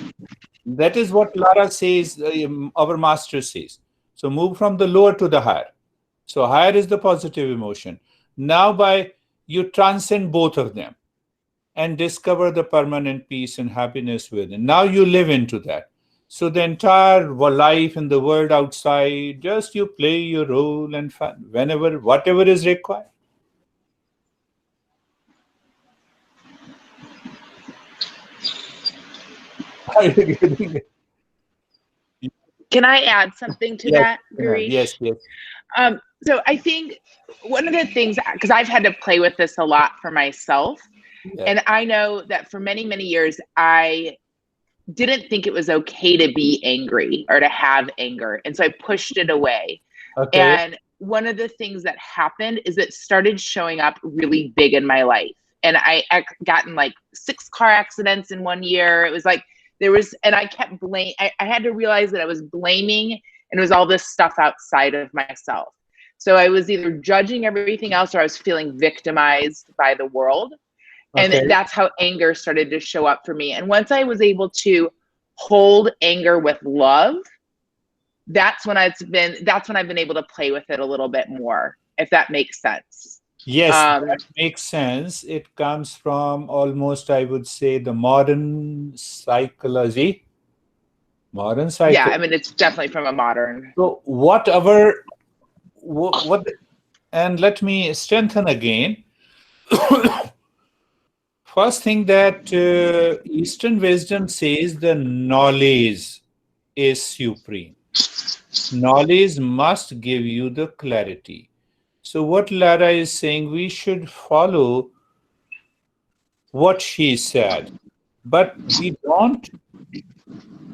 That is what Lara says, our master says. So move from the lower to the higher. So higher is the positive emotion. Now you transcend both of them and discover the permanent peace and happiness within. Now you live into that. So the entire life in the world outside, just you play your role and fun whenever, whatever is required. Are you getting it?
Can I add something to that, Girish?
Yes.
So I think one of the things, because I've had to play with this a lot for myself, and I know that for many, many years, I didn't think it was okay to be angry or to have anger. And so I pushed it away. Okay. And one of the things that happened is it started showing up really big in my life. And I gotten like 6 car accidents in 1 year. It was like, and I kept I had to realize that I was blaming, and it was all this stuff outside of myself. So I was either judging everything else or I was feeling victimized by the world. Okay. And that's how anger started to show up for me. And once I was able to hold anger with love, that's when I've been able to play with it a little bit more, if that makes sense.
Yes, that makes sense. It comes from almost, I would say, the modern psychology.
Yeah, I mean, it's definitely from a modern.
So and let me strengthen again. First thing that Eastern wisdom says, the knowledge is supreme. Knowledge must give you the clarity. So what Lara is saying, we should follow what she said, but we don't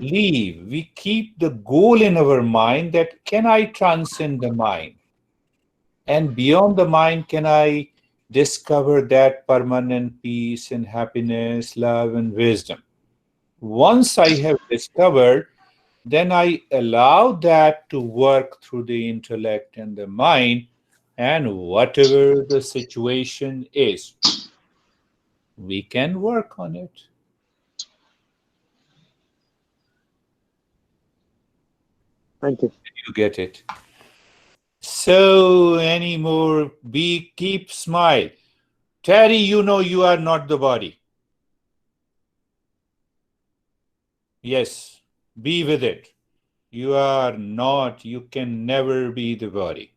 leave. We keep the goal in our mind that can I transcend the mind? And beyond the mind, can I discover that permanent peace and happiness, love and wisdom? Once I have discovered, then I allow that to work through the intellect and the mind, and whatever the situation is, we can work on it.
Thank you.
You get it? So any more? Keep smile. Terry, you know you are not the body. Yes, be with it. You are not, you can never be the body.